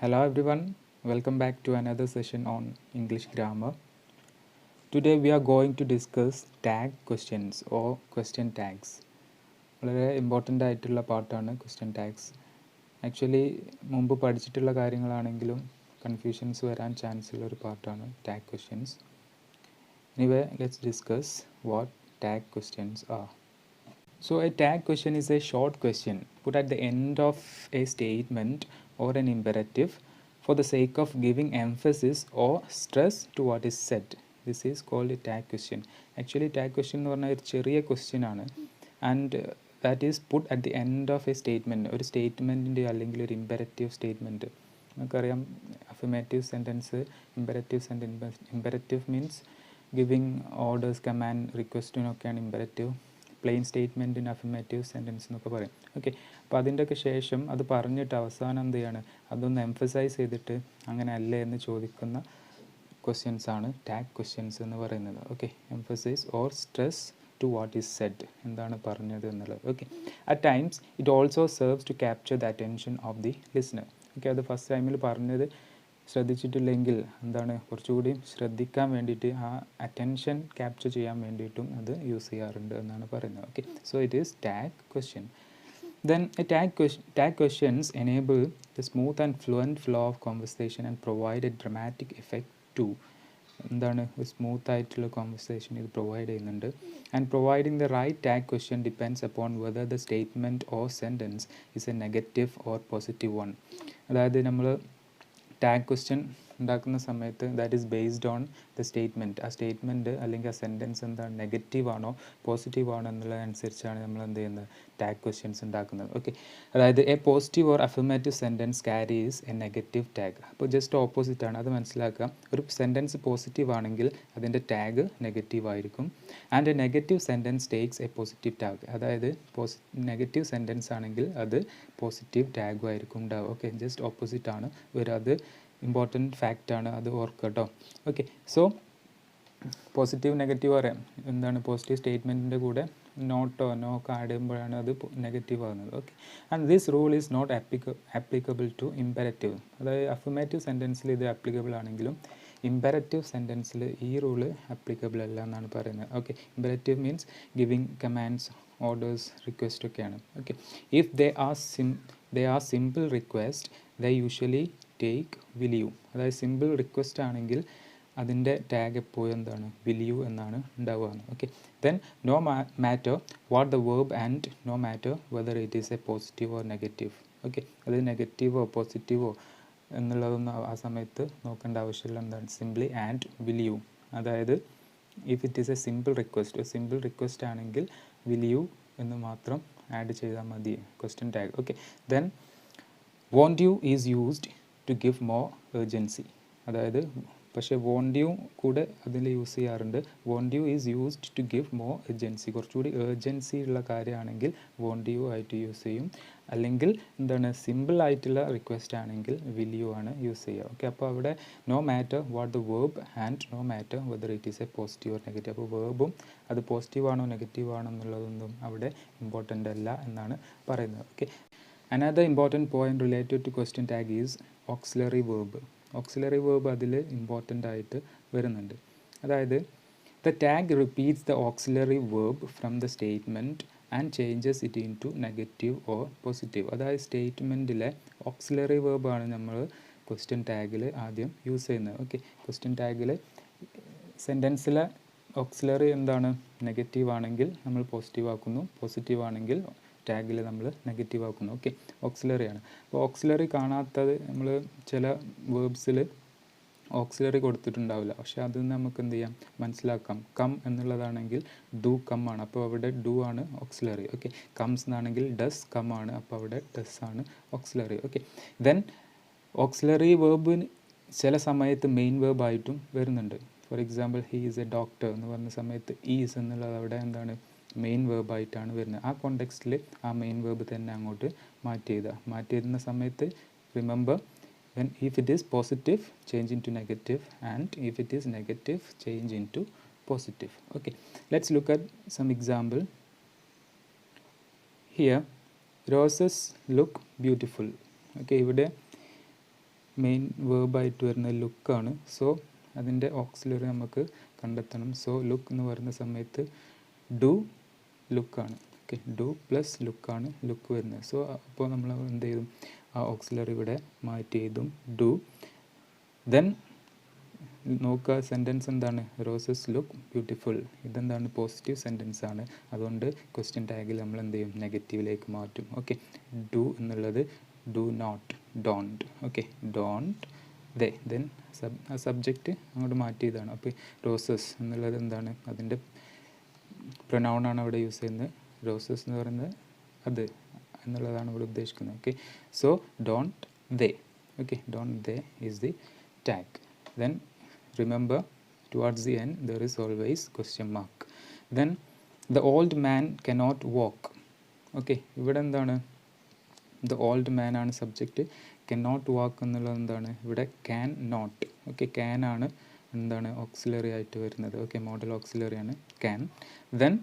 Hello everyone, welcome back to another session on English grammar. Today we are going to discuss tag questions or question tags. വളരെ important ആയിട്ടുള്ള പാർട്ടാണ് question tags. Actually മുമ്പ് പഠിച്ചിട്ടുള്ള കാര്യങ്ങളാണെങ്കിലും confusions വരാൻ chance ഉള്ള ഒരു പാർട്ടാണ് tag questions. Anyway let's discuss what tag questions are. So a tag question is a short question put at the end of a statement or an imperative for the sake of giving emphasis or stress to what is said. This is called a tag question. Actually tag question എന്ന് പറഞ്ഞാൽ ഒരു ചെറിയ question ആണ് and that is put at the end of a statement. ഒരു സ്റ്റേറ്റ്മെൻറ്റിൻ്റെ അല്ലെങ്കിൽ ഒരു imperative statement. നമുക്കറിയാം affirmative sentence, imperative means giving orders, command, റിക്വസ്റ്റിനൊക്കെയാണ് ഇമ്പരറ്റീവ്. പ്ലെയിൻ സ്റ്റേറ്റ്മെൻറ്റിന് അഫർമേറ്റീവ് സെൻറ്റൻസ് എന്നൊക്കെ പറയും. ഓക്കെ, അപ്പോൾ അതിൻ്റെയൊക്കെ ശേഷം അത് പറഞ്ഞിട്ട് അവസാനം എന്ത് ചെയ്യാണ്, അതൊന്ന് എംഫസൈസ് ചെയ്തിട്ട് അങ്ങനെ അല്ലേ എന്ന് ചോദിക്കുന്ന ക്വസ്റ്റ്യൻസ് ആണ് ടാഗ് ക്വസ്റ്റ്യൻസ് എന്ന് പറയുന്നത്. Okay, emphasize or stress to what is said, എന്താണ് പറഞ്ഞത് എന്നുള്ളത്. Okay, at times it also serves to capture the attention of the listener. Okay, അത് ഫസ്റ്റ് ടൈമിൽ പറഞ്ഞത് ശ്രദ്ധിച്ചിട്ടില്ലെങ്കിൽ എന്താണ് കുറച്ചുകൂടി ശ്രദ്ധിക്കാൻ വേണ്ടിയിട്ട് ആ അറ്റൻഷൻ ക്യാപ്ചർ ചെയ്യാൻ വേണ്ടിയിട്ടും അത് യൂസ് ചെയ്യാറുണ്ട് എന്നാണ് പറയുന്നത്. Okay, so it is tag question. Then a tag questions enable the smooth and fluent flow of conversation and provide a dramatic effect too. എന്താണ് സ്മൂത്ത് ആയിട്ടുള്ള കോൺവെർസേഷൻ ഇത് പ്രൊവൈഡ് ചെയ്യുന്നുണ്ട്. And providing the right tag question depends upon whether the statement or sentence is a negative or positive one. അതായത് നമ്മൾ tag question ഉണ്ടാക്കുന്ന സമയത്ത് that is based on the statement. ആ statement അല്ലെങ്കിൽ ആ സെൻറ്റൻസ് എന്താണ്, നെഗറ്റീവ് ആണോ പോസിറ്റീവ് ആണോ എന്നുള്ളതനുസരിച്ചാണ് നമ്മൾ എന്ത് ചെയ്യുന്നത്, ടാഗ് ക്വസ്റ്റ്യൻസ് ഉണ്ടാക്കുന്നത്. ഓക്കെ, അതായത് A positive or affirmative sentence carries a negative tag. അപ്പോൾ ജസ്റ്റ് ഓപ്പോസിറ്റ് ആണ്, അത് മനസ്സിലാക്കുക. ഒരു സെൻറ്റൻസ് പോസിറ്റീവ് ആണെങ്കിൽ അതിൻ്റെ ടാഗ് നെഗറ്റീവ് ആയിരിക്കും. And A negative sentence takes A positive tag. അതായത് നെഗറ്റീവ് സെൻറ്റൻസ് ആണെങ്കിൽ അത് പോസിറ്റീവ് ടാഗും ആയിരിക്കും ഉണ്ടാവുക. ഓക്കെ, ജസ്റ്റ് ഓപ്പോസിറ്റ് ആണ് വരിക. അത് ഇമ്പോർട്ടൻറ്റ് ഫാക്റ്റാണ്, അത് ഓർക്കുക കേട്ടോ. ഓക്കെ, സോ പോസിറ്റീവ് നെഗറ്റീവ് അറിയാം. എന്താണ് പോസിറ്റീവ് സ്റ്റേറ്റ്മെൻറ്റിൻ്റെ കൂടെ നോട്ടോ നോ ഒക്കെ ആഡ് ചെയ്യുമ്പോഴാണ് അത് നെഗറ്റീവ് ആകുന്നത്. Okay, and this rule is not applicable to imperative. അതായത് അഫർമേറ്റീവ് സെൻറ്റൻസിൽ ഇത് ആപ്ലിക്കബിൾ ആണെങ്കിലും ഇമ്പരറ്റീവ് സെൻറ്റൻസിൽ ഈ റൂള് ആപ്ലിക്കബിൾ അല്ല എന്നാണ് പറയുന്നത്. Okay, imperative means giving commands, orders, request ഒക്കെയാണ്. Okay, if they are simple request they usually take will you. അതായത് സിമ്പിൾ റിക്വസ്റ്റ് ആണെങ്കിൽ അതിൻ്റെ ടാഗ് എപ്പോഴും എന്താണ്, വിൽ യു എന്നാണ് ഉണ്ടാവുക. Okay, then no matter what the verb and no matter whether it is a positive or negative. Okay, അത് നെഗറ്റീവോ പോസിറ്റീവോ എന്നുള്ളതൊന്നും ആ സമയത്ത് നോക്കേണ്ട ആവശ്യമില്ല. എന്താണ്, സിംപ്ലി ആൻഡ് വിൽ യു. അതായത് if it is A simple request ആണെങ്കിൽ വിൽ യു എന്ന് മാത്രം ആഡ് ചെയ്താൽ മതി question tag. Okay, then won't you is used to give more urgency. അതായത് പക്ഷേ വോണ്ട് യു കൂടെ അതിൽ യൂസ് ചെയ്യാറുണ്ട്. Won't you is used to give more urgency. കുറച്ചുകൂടി ഏർജൻസി ഉള്ള കാര്യമാണെങ്കിൽ വോണ്ട് യു ആയിട്ട് യൂസ് ചെയ്യും. അല്ലെങ്കിൽ എന്താണ്, സിമ്പിൾ ആയിട്ടുള്ള റിക്വസ്റ്റ് ആണെങ്കിൽ വിൽ യു ആണ് യൂസ് ചെയ്യുക. ഓക്കെ, അപ്പോൾ അവിടെ no matter what the verb and no matter whether it is a positive or negative. അപ്പോൾ വേർബും അത് പോസിറ്റീവ് ആണോ നെഗറ്റീവ് ആണോ എന്നുള്ളതൊന്നും അവിടെ ഇമ്പോർട്ടൻ്റ് അല്ല എന്നാണ് പറയുന്നത്. Okay, another important point related to question tag is auxiliary verb. Auxiliary verb അതിൽ ഇമ്പോർട്ടൻ്റ് ആയിട്ട് വരുന്നുണ്ട്. അതായത് the tag repeats the auxiliary verb from the statement and changes it into negative or positive. അതായത് സ്റ്റേറ്റ്മെൻറ്റിലെ auxiliary വേർബാണ് നമ്മൾ question ടാഗിൽ ആദ്യം use ചെയ്യുന്നത്. Okay, question ടാഗിൽ സെൻറ്റൻസിലെ auxiliary എന്താണ്, നെഗറ്റീവ് ആണെങ്കിൽ നമ്മൾ പോസിറ്റീവ് ആക്കുന്നു, പോസിറ്റീവ് ആണെങ്കിൽ ടാഗിൽ നമ്മൾ നെഗറ്റീവ് ആക്കുന്നു. ഓക്കെ, ഓക്സിലറിയാണ്. അപ്പോൾ ഓക്സിലറി കാണാത്തത് നമ്മൾ ചില വേർബ്സിൽ ഓക്സിലറി കൊടുത്തിട്ടുണ്ടാവില്ല, പക്ഷേ അതിൽ നിന്ന് നമുക്ക് എന്ത് ചെയ്യാം, മനസ്സിലാക്കാം. കം എന്നുള്ളതാണെങ്കിൽ ഡു കം ആണ്, അപ്പോൾ അവിടെ ഡു ആണ് ഓക്സിലറി. ഓക്കെ, കംസ് എന്നാണെങ്കിൽ ഡസ് കം ആണ്, അപ്പോൾ അവിടെ ഡസ് ആണ് ഓക്സിലറി. ഓക്കെ, ദെൻ ഓക്സിലറി വേർബിന് ചില സമയത്ത് മെയിൻ വേർബായിട്ടും വരുന്നുണ്ട്. For example he is A doctor എന്ന് പറഞ്ഞ സമയത്ത് ഈസ് എന്നുള്ളത് അവിടെ എന്താണ്, മെയിൻ വേർബായിട്ടാണ് വരുന്നത്. ആ കോണ്ടെക്സ്റ്റിൽ ആ മെയിൻ വേർബ് തന്നെ അങ്ങോട്ട് മാറ്റിയിരുന്ന സമയത്ത് remember when if it is positive change into negative and if it is negative change into positive. Okay, let's look at some example. Here roses look beautiful. Okay, ഇവിടെ main വേർബായിട്ട് വരുന്ന ലുക്കാണ്. So അതിൻ്റെ auxiliary നമുക്ക് കണ്ടെത്തണം. So look എന്ന് പറയുന്ന സമയത്ത് do ലുക്കാണ്. ഓക്കെ, ഡു പ്ലസ് ലുക്കാണ് ലുക്ക് വരുന്നത്. സോ അപ്പോൾ നമ്മൾ എന്ത് ചെയ്തും, ആ ഓക്സിലറി ഇവിടെ മാറ്റി എഴുതും ഡു. ദെൻ നോക്കുക, സെൻറ്റൻസ് എന്താണ്, റോസസ് ലുക്ക് ബ്യൂട്ടിഫുൾ. ഇതെന്താണ്, പോസിറ്റീവ് സെൻറ്റൻസ് ആണ്. അതുകൊണ്ട് ക്വസ്റ്റ്യൻ ടാഗിൽ നമ്മൾ എന്ത് ചെയ്യും, നെഗറ്റീവിലേക്ക് മാറ്റും. ഓക്കെ, ഡു എന്നുള്ളത് do not, don't. Okay, don't they. Then subject അങ്ങോട്ട് മാറ്റിയതാണ്. അപ്പോൾ റോസസ് എന്നുള്ളത് എന്താണ്, അതിൻ്റെ പ്രൊനൗണാണ് അവിടെ യൂസ് ചെയ്യുന്നത്. റോസസ് എന്ന് പറയുന്നത് അത് എന്നുള്ളതാണ് ഇവിടെ ഉദ്ദേശിക്കുന്നത്. Okay, so don't they. Okay, don't they is the tag. Then remember, towards the end there is always question mark. Then the old man cannot walk. Okay, ഇവിടെ എന്താണ്, the old man ആണ് subject, cannot walk എന്നുള്ളത് എന്താണ്, ഇവിടെ can not. Okay, can ആണ് എന്താണ് auxiliary ആയിട്ട് വരുന്നത്. ഓക്കെ, മോഡൽ ഓക്സിലറി ആണ് can. Then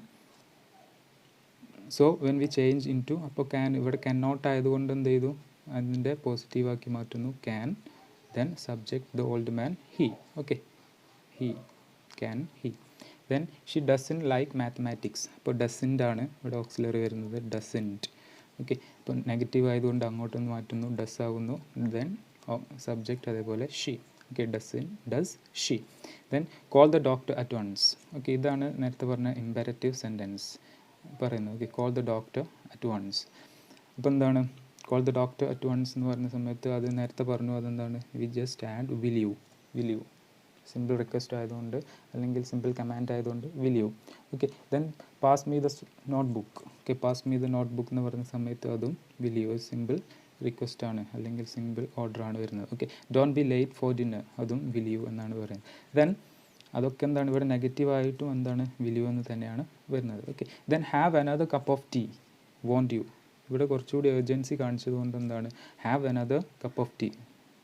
so when we change into, അപ്പോൾ can ഇവിടെ cannot ആയതുകൊണ്ട് എന്ത് ചെയ്തു, അതിൻ്റെ പോസിറ്റീവാക്കി മാറ്റുന്നു can. Then subject the old man, he. Okay, he, can, he. Then she doesn't like mathematics. അപ്പോൾ doesn't ആണ് ഇവിടെ ഓക്സിലറി വരുന്നത്, doesn't. ഓക്കെ, അപ്പോൾ നെഗറ്റീവ് ആയതുകൊണ്ട് അങ്ങോട്ടൊന്ന് മാറ്റുന്നു, ഡസ് ആവുന്നു. ദെൻ സബ്ജക്റ്റ് അതേപോലെ she. Okay, doesn't, does, she. Then call the doctor at once. Okay, ഇതാണ് നേരത്തെ പറഞ്ഞ ഇമ്പെററ്റീവ് സെൻറ്റൻസ് പറയുന്നത്. Okay, call the doctor at once. അപ്പോൾ എന്താണ്, call the doctor at once എന്ന് പറയുന്ന സമയത്ത് അത് നേരത്തെ പറഞ്ഞു, അതെന്താണ്, we just add will you. Will you simple request ആയതുകൊണ്ട്, അല്ലെങ്കിൽ സിമ്പിൾ കമാൻഡ് ആയതുകൊണ്ട് will you. Okay, then pass me the notebook. Okay, pass me the note book എന്ന് പറയുന്ന സമയത്ത് അതും വിൽ യു, സിമ്പിൾ റിക്വസ്റ്റ് ആണ്, അല്ലെങ്കിൽ സിമ്പിൾ ഓർഡർ ആണ് വരുന്നത്. Okay, don't be late four dinner, അതും വിൽ യു എന്നാണ് പറയുന്നത്. ദെൻ അതൊക്കെ എന്താണ്, ഇവിടെ നെഗറ്റീവായിട്ടും എന്താണ് വിൽ യു എന്ന് തന്നെയാണ് വരുന്നത്. Okay, then have another cup of tea, won't you. ഇവിടെ കുറച്ചുകൂടി ഏർജൻസി കാണിച്ചതുകൊണ്ട് എന്താണ്, have another cup of tea,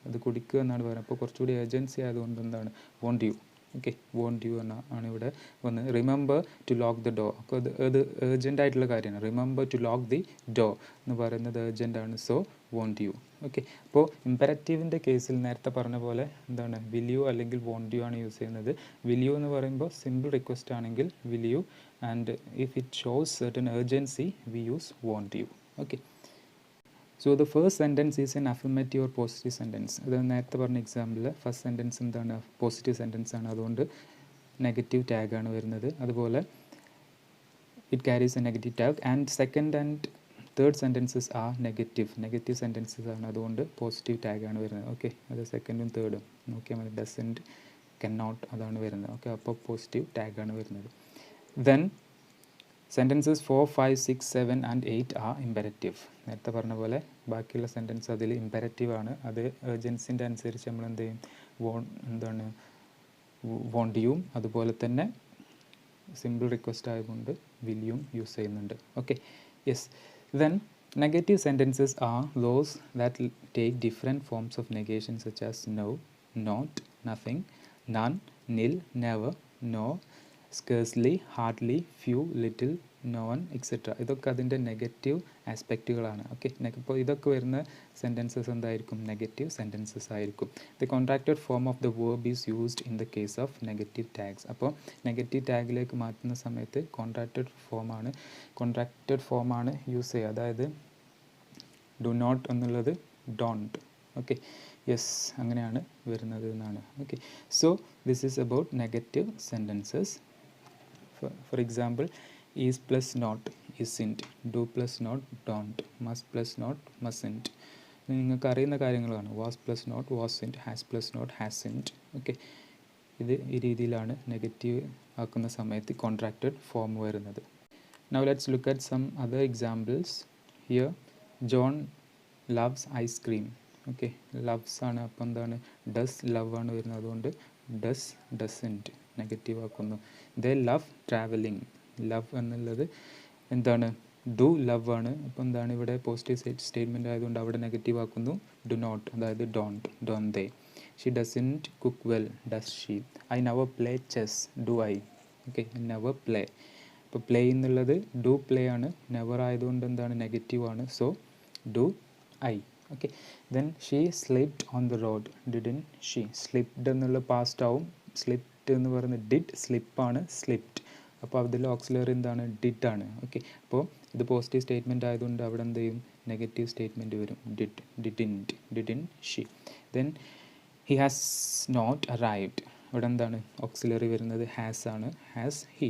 അത് കുടിക്കുക എന്നാണ് പറയുന്നത്. അപ്പോൾ കുറച്ചുകൂടി ഏർജൻസി ആയതുകൊണ്ട് എന്താണ്, won't you. Okay, won't you ആണ് ഇവിടെ വന്നത്. Remember to lock the door, അപ്പോൾ അത് ഏർജൻ്റ് ആയിട്ടുള്ള കാര്യമാണ്. Remember to lock the door എന്ന് പറയുന്നത് ഏർജൻ്റ് ആണ്. So won't you. ഓക്കെ, അപ്പോൾ ഇമ്പെററ്റീവിൻ്റെ കേസിൽ നേരത്തെ പറഞ്ഞ പോലെ എന്താണ്, വിൽ യു അല്ലെങ്കിൽ വോണ്ട് യു ആണ് യൂസ് ചെയ്യുന്നത്. വിൽ യു എന്ന് പറയുമ്പോൾ സിമ്പിൾ റിക്വസ്റ്റ് ആണെങ്കിൽ will you, and if it shows certain urgency we use won't you. Okay, so the first sentence is an affirmative or positive sentence. അത് നേരത്തെ പറഞ്ഞ എക്സാമ്പിളിൽ ഫസ്റ്റ് സെൻറ്റൻസ് എന്താണ്, പോസിറ്റീവ് സെൻറ്റൻസ് ആണ്, അതുകൊണ്ട് നെഗറ്റീവ് ടാഗാണ് വരുന്നത്. അതുപോലെ it carries a negative tag. And second and third sentences ആ നെഗറ്റീവ് സെൻറ്റൻസസ് ആണ്, അതുകൊണ്ട് പോസിറ്റീവ് ടാഗാണ് വരുന്നത്. ഓക്കെ, അത് സെക്കൻഡും തേർഡും നോക്കിയാൽ മതി. ഡസൻറ്റ്, കൻ നോട്ട്, അതാണ് വരുന്നത്. ഓക്കെ, അപ്പോൾ പോസിറ്റീവ് ടാഗാണ് വരുന്നത്. ദെൻ സെൻറ്റൻസസ് 4, 5, 6, 7 ആൻഡ് 8 ആ ഇമ്പെററ്റീവ്. നേരത്തെ പറഞ്ഞ പോലെ ബാക്കിയുള്ള സെൻറ്റൻസ് അതിൽ ഇമ്പെററ്റീവ് ആണ്. അത് ഏർജൻസിൻ്റെ അനുസരിച്ച് നമ്മൾ എന്ത് ചെയ്യും, എന്താണ് വോണ്ട് യുവും അതുപോലെ തന്നെ സിമ്പിൾ റിക്വസ്റ്റ് ആയതുകൊണ്ട് വിൽ യും യൂസ് ചെയ്യുന്നുണ്ട്. Okay, yes. Then negative sentences are those that take different forms of negation such as no, not, nothing, none, nil, never, no, scarcely, hardly, few, little, none, etcetera. ഇതൊക്കെ അതിൻ്റെ negative ആസ്പെക്റ്റുകളാണ്. Okay, അപ്പോൾ ഇതൊക്കെ വരുന്ന sentences എന്തായിരിക്കും, negative sentences ആയിരിക്കും. The contracted form of the verb is used in the case of negative tags. അപ്പോൾ negative ടാഗിലേക്ക് മാറ്റുന്ന സമയത്ത് കോൺട്രാക്റ്റഡ് ഫോമാണ് യൂസ് ചെയ്യുക. അതായത് ഡു നോട്ട് എന്നുള്ളത് ഡോണ്ട്. ഓക്കെ, യെസ്, അങ്ങനെയാണ് വരുന്നത് എന്നാണ്. Okay, so this is about negative sentences. For example, is plus not, isn't, do plus not, don't, must plus not, mustn't. നിങ്ങൾക്ക് അറിയുന്ന കാര്യങ്ങളാണ്. was plus not, wasn't, has plus not, hasn't. Okay, ഇത് ഈ രീതിയിലാണ് negative ആക്കുന്ന സമയത്ത് contracted form വരുന്നത്. Now let's look at some other examples. Here, John loves ice cream. Okay, loves ആണ്. അപ്പോൾ എന്താണ്, ഡസ് ലവ് ആണ് വരുന്നത്, അതുകൊണ്ട് ഡസ്, ഡസൻറ്റ് നെഗറ്റീവ് ആക്കുന്നു. ദേ ലവ് ട്രാവലിംഗ്, ലവ് എന്നുള്ളത് എന്താണ്, ഡു ലവ് ആണ്. അപ്പോൾ എന്താണ്, ഇവിടെ പോസിറ്റീവ് സ്റ്റേറ്റ്മെൻറ്റ് ആയതുകൊണ്ട് അവിടെ നെഗറ്റീവ് ആക്കുന്നു, ഡു നോട്ട്, അതായത് don't, don't they. She doesn't cook well, does she. I never play chess, do I. Okay, never play. അപ്പോൾ പ്ലേ എന്നുള്ളത് ഡു പ്ലേ ആണ്, നെവർ ആയതുകൊണ്ട് എന്താണ്, നെഗറ്റീവ് ആണ്. So do I. Okay. Then she slipped on the road. Didn't she. Slipped എന്നുള്ള past ആവും. Slipped എന്ന് പറയുന്നത് ഡിഡ്, സ്ലിപ്പാണ് സ്ലിപ്ഡ്. അപ്പോൾ അതിൽ ഓക്സിലറി എന്താണ്? ഡിഡ് ആണ്. ഓക്കെ. അപ്പോൾ ഇത് പോസിറ്റീവ് സ്റ്റേറ്റ്മെൻറ്റ് ആയതുകൊണ്ട് അവിടെ എന്ത് ചെയ്യും? നെഗറ്റീവ് സ്റ്റേറ്റ്മെൻറ്റ് വരും. Did, didn't, didn't she. Then he has not arrived. ഇവിടെ എന്താണ് ഓക്സിലറി വരുന്നത്? ഹാസ് ആണ്. Has he.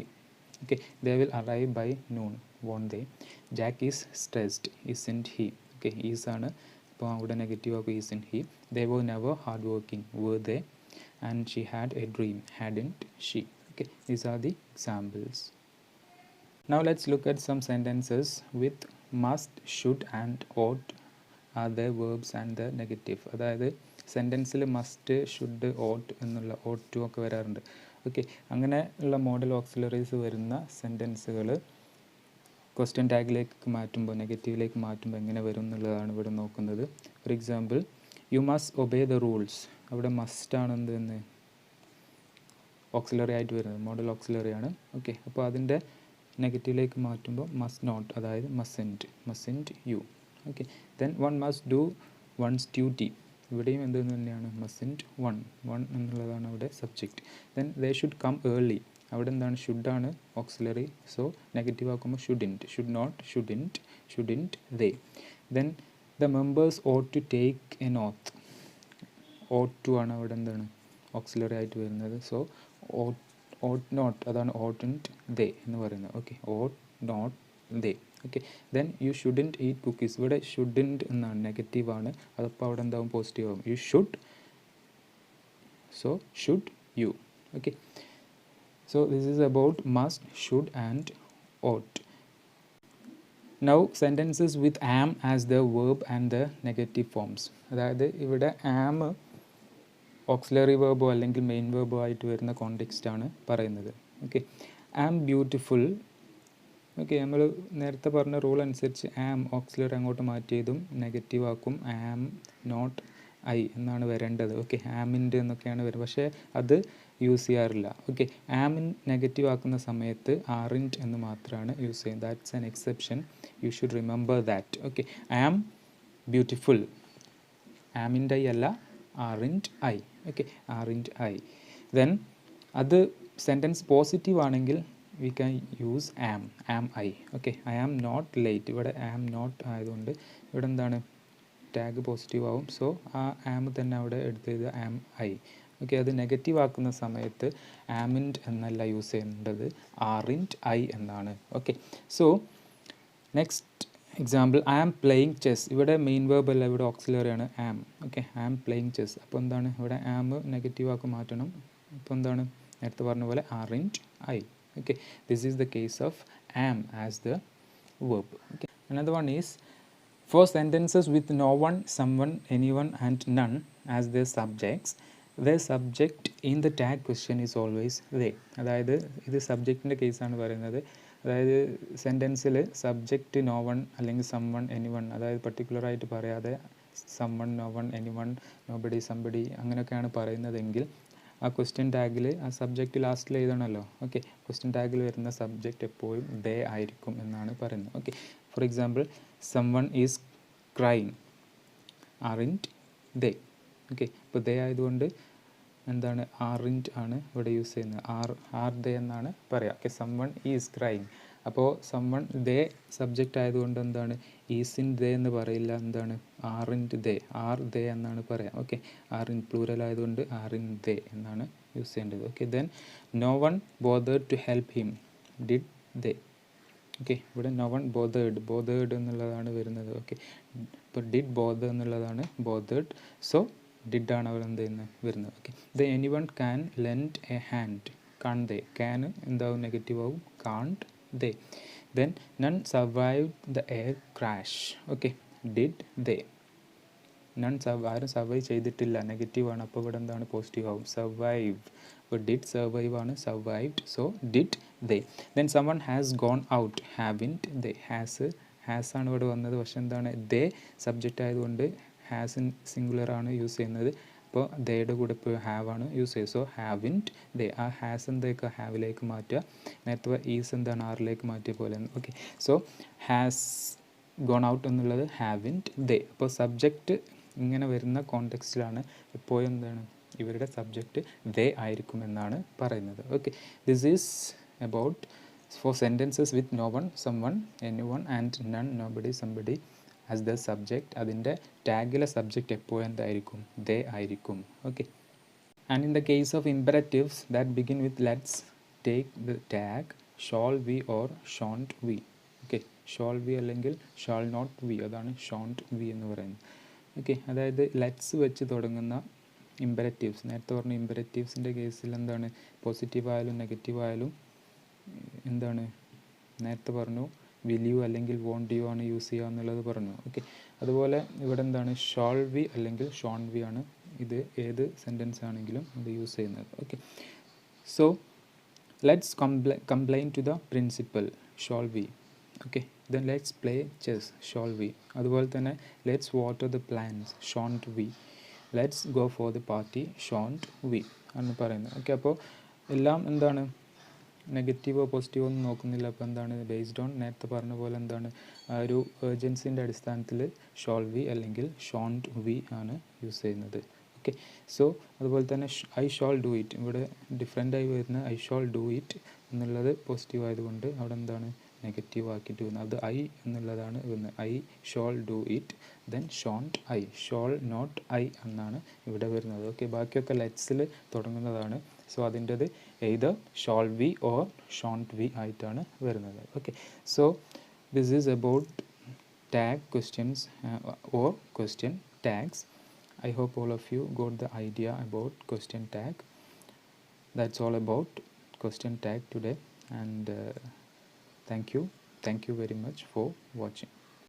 Okay. They will arrive by noon. Won't they. Jack is stressed. Isn't he. Okay. Is ആണ്. അപ്പോൾ അവിടെ നെഗറ്റീവ് ആകും. Isn't he. They were never hard working. Were they. And she had a dream. Hadn't she. Okay, these are the examples. Now let's look at some sentences with must, should and ought are the verbs and the negative. അതായത് സെൻറ്റൻസിൽ must, should, ought എന്നുള്ള ought to ഒക്കെ വരാറുണ്ട്. Okay. അങ്ങനെ ഉള്ള modal auxiliaries വരുന്ന സെൻറ്റൻസുകൾ question ടാഗിലേക്ക് മാറ്റുമ്പോൾ, നെഗറ്റീവിലേക്ക് മാറ്റുമ്പോൾ എങ്ങനെ വരും എന്നുള്ളതാണ് ഇവിടെ നോക്കുന്നത്. For example, you must obey the rules. അവിടെ മസ്റ്റ് ആണ് എന്തെന്ന് ഓക്സിലറി ആയിട്ട് വരുന്നത്, മോഡൽ ഓക്സിലറി ആണ്. ഓക്കെ. അപ്പോൾ അതിൻ്റെ നെഗറ്റീവിലേക്ക് മാറ്റുമ്പോൾ മസ്റ്റ് നോട്ട്, അതായത് mustn't you. Okay. Then one must do one's duty. ഇവിടെയും എന്ത് തന്നെയാണ്? മസ്റ്റൻറ്റ് വൺ എന്നുള്ളതാണ് അവിടെ subject. Then they should come early. അവിടെ എന്താണ്? ഷുഡാണ് ഓക്സിലറി. സോ നെഗറ്റീവ് ആക്കുമ്പോൾ shouldn't, should not, shouldn't they. Then the members ought to take an oath. ought to ആണ് അവിടെ എന്താണ് ഓക്സിലറി ആയിട്ട് വരുന്നത്. സോ ought not, അതാണ് oughtn't they എന്ന് പറയുന്നത്. Okay. ought not they. Okay. Then you shouldn't eat cookies. ഇവിടെ shouldn't എന്നാണ്, നെഗറ്റീവ് ആണ്. അതപ്പോൾ അവിടെ എന്താവും? പോസിറ്റീവ് ആവും. You should, so should you. Okay. So this is about must, should and ought. Now sentences with am as the verb and the negative forms. അതായത് ഇവിടെ am auxiliary വേർബോ അല്ലെങ്കിൽ മെയിൻ വേർബോ ആയിട്ട് വരുന്ന കോണ്ടെക്സ്റ്റാണ് പറയുന്നത്. ഓക്കെ. Am beautiful. ഓക്കെ. നമ്മൾ നേരത്തെ പറഞ്ഞ റൂൾ അനുസരിച്ച് ആം ഓക്സിലറി അങ്ങോട്ട് മാറ്റിയതും നെഗറ്റീവ് ആക്കും. ആം നോട്ട് ഐ എന്നാണ് വരേണ്ടത്. ഓക്കെ. ആമിൻ്റെ എന്നൊക്കെയാണ് വരുന്നത്. പക്ഷേ അത് യൂസ് ചെയ്യാറില്ല. ഓക്കെ. ആമിൻ നെഗറ്റീവ് ആക്കുന്ന സമയത്ത് ആറിൻറ്റ് എന്ന് മാത്രമാണ് യൂസ് ചെയ്യുന്നത്. That's an exception. You should remember that. Okay. Am beautiful. ആമിൻ്റെ ഐ അല്ല, aren't I. Okay. Aren't I. Then അത് സെൻറ്റൻസ് പോസിറ്റീവ് ആണെങ്കിൽ we can use am I. Okay. I am not late. ഇവിടെ am not ആയതുകൊണ്ട് ഇവിടെ എന്താണ്? Tag positive ആവും. So ആ ആം തന്നെ അവിടെ എടുത്തത് ആം ഐ. ഓക്കെ. അത് നെഗറ്റീവ് ആക്കുന്ന സമയത്ത് ആമിൻറ്റ് എന്നല്ല യൂസ് ചെയ്യേണ്ടത്, ആറിൻറ്റ് ഐ എന്നാണ്. Okay. So next example, I am playing chess. ഇവിടെ മെയിൻ വേർബ് അല്ല, ഇവിടെ ഓക്സിലറി ആണ് am. Okay. I am playing chess. അപ്പോൾ എന്താണ്? ഇവിടെ ആം നെഗറ്റീവ് ആക്കി മാറ്റണം. അപ്പോൾ എന്താണ്? നേരത്തെ പറഞ്ഞ പോലെ aren't I. Okay. This is the case of am as the verb. Okay. Another one is for sentences with no one, sum one, any one and none as the subjects, the subject in the tag question is always they. അതായത് ഇത് സബ്ജക്റ്റിൻ്റെ കേസാണ് പറയുന്നത്. അതായത് സെൻറ്റൻസിൽ subject no one അല്ലെങ്കിൽ some one, any one, അതായത് പർട്ടിക്കുലറായിട്ട് പറയാതെ some one, no one, any one, nobody, somebody അങ്ങനെയൊക്കെയാണ് പറയുന്നതെങ്കിൽ ആ ക്വസ്റ്റ്യൻ ടാഗിൽ ആ സബ്ജക്റ്റ് ലാസ്റ്റിൽ എഴുതണമല്ലോ. ഓക്കെ. ക്വസ്റ്റ്യൻ ടാഗിൽ വരുന്ന സബ്ജക്റ്റ് എപ്പോഴും ദേ ആയിരിക്കും എന്നാണ് പറയുന്നത്. Okay. For example, some one is crying. Aren't they. Okay. ഇപ്പോൾ ദേ ആയതുകൊണ്ട് എന്താണ്? ആറിൻറ്റ് ആണ് ഇവിടെ യൂസ് ചെയ്യുന്നത്. ആർ ദേ എന്നാണ് പറയുക. Okay. Some one is crying. അപ്പോൾ സം വൺ ദേ സബ്ജക്റ്റ് ആയതുകൊണ്ട് എന്താണ്? ഈസിൻ ദേ എന്ന് പറയില്ല. എന്താണ്? ആറിൻറ്റ് ദേ, ആർ ദേ എന്നാണ് പറയുക. ഓക്കെ. ആറിൻ പ്ലൂറൽ ആയതുകൊണ്ട് ആറിൻ ദേ എന്നാണ് യൂസ് ചെയ്യേണ്ടത്. Okay. Then no one bothered to help him. Did they. Okay. ഇവിടെ നോ വൺ ബോതേർഡ് എന്നുള്ളതാണ് വരുന്നത്. ഓക്കെ. ഇപ്പോൾ ഡിഡ് ബോതർ എന്നുള്ളതാണ് ബോതേർഡ്. സോ ഡിഡ് ആണ് അവർ എന്ത് ചെയ്യുന്നത് വരുന്നത്. Okay. The any one can lend a hand. Can't they. Can എന്താവും? നെഗറ്റീവ് ആവും. Can't they. Then none survive the air crash. Okay. Did they. None ആരും സർവൈവ് ചെയ്തിട്ടില്ല, നെഗറ്റീവ് ആണ്. അപ്പോൾ ഇവിടെ എന്താണ്? പോസിറ്റീവ് ആവും. സർവൈവ്. അപ്പോൾ ഡിഡ് സർവൈവ് ആണ്, survived. So did they. Then some one has gone out. Haven't they. Has ആണ് ഇവിടെ വന്നത്. പക്ഷെ എന്താണ്? ദേ സബ്ജക്റ്റ് ആയതുകൊണ്ട് ഹാസ് സിംഗുലർ ആണ് യൂസ് ചെയ്യുന്നത്. അപ്പോൾ ദേയുടെ കൂടെ ഇപ്പോൾ ഹാവ് ആണ് യൂസ് ചെയ്യുക. So haven't they. ആ ഹാസ് എന്തൊക്കെ ഹാവിലേക്ക് മാറ്റുക. നേരത്തെ ഈസ് എന്താണ്? ആറിലേക്ക് മാറ്റിയ പോലെ. Okay. So has gone out എന്നുള്ളത് ഹാവിൻറ്റ് ദേ. അപ്പോൾ സബ്ജക്റ്റ് ഇങ്ങനെ വരുന്ന കോണ്ടെക്സ്റ്റിലാണ് എപ്പോഴും എന്താണ് ഇവരുടെ സബ്ജക്റ്റ് ദേ ആയിരിക്കുമെന്നാണ് പറയുന്നത്. Okay, this is about for sentences with no one, sum one, any one and none, nobody, somebody as the subject. അതിൻ്റെ ടാഗിലെ സബ്ജക്റ്റ് എപ്പോഴും എന്തായിരിക്കും? ദേ ആയിരിക്കും. Okay, and in the case of imperatives that begin with let's take the tag shall we or shan't we. Okay, shall we അല്ലെങ്കിൽ shall not we, അതാണ് shan't we എന്ന് പറയുന്നത്. Okay, അതായത് ലെറ്റ്സ് വെച്ച് തുടങ്ങുന്ന ഇമ്പറേറ്റീവ്സ്, നേരത്തെ പറഞ്ഞ ഇമ്പറേറ്റീവ്സിൻ്റെ കേസിൽ എന്താണ് പോസിറ്റീവ് ആയാലും നെഗറ്റീവ് ആയാലും എന്താണ് നേരത്തെ പറഞ്ഞു വിൽ യു അല്ലെങ്കിൽ വോണ്ട് യു ആണ് യൂസ് ചെയ്യുക എന്നുള്ളത് പറഞ്ഞു. ഓക്കെ, അതുപോലെ ഇവിടെ എന്താണ് ഷോൾ വി അല്ലെങ്കിൽ ഷോൺ വി ആണ് ഇത് ഏത് സെൻറ്റൻസ് ആണെങ്കിലും ഇത് യൂസ് ചെയ്യുന്നത്. Okay, so let's complain to the principal shall we. Okay, then let's play chess shall we. അതുപോലെ തന്നെ let's water the plants shan't we. Let's go for the party shan't we എന്ന് പറയുന്നത്. Okay, അപ്പോൾ എല്ലാം എന്താണ് നെഗറ്റീവോ പോസിറ്റീവോ ഒന്നും നോക്കുന്നില്ല. അപ്പോൾ എന്താണ് ബേസ്ഡ് ഓൺ നേരത്തെ പറഞ്ഞ പോലെ എന്താണ് ആ ഒരു ഏർജൻസിൻ്റെ അടിസ്ഥാനത്തിൽ ഷോൾ വി അല്ലെങ്കിൽ ഷോൺട്ട് വി ആണ് യൂസ് ചെയ്യുന്നത്. ഓക്കെ, സോ അതുപോലെ തന്നെ ഐ ഷോൾ ഡു ഇറ്റ്, ഇവിടെ ഡിഫറെൻ്റായി വരുന്ന ഐ ഷോൾ ഡു ഇറ്റ് എന്നുള്ളത് പോസിറ്റീവ് ആയതുകൊണ്ട് അവിടെ എന്താണ് നെഗറ്റീവ് ആക്കിയിട്ട് വരുന്നത്. അത് ഐ എന്നുള്ളതാണ് വരുന്നത്. I shall do it, then shan't I, shall not I എന്നാണ് ഇവിടെ വരുന്നത്. ഓക്കെ, ബാക്കിയൊക്കെ ലെറ്റ്സിൽ തുടങ്ങുന്നതാണ്. സോ അതിൻ്റെത് either shall we or shan't we ആയിട്ടാണ് വരുന്നത്. Okay, so this is about tag questions or question tags. I hope all of you got the idea about question tag. That's all about question tag today, and thank you very much for watching.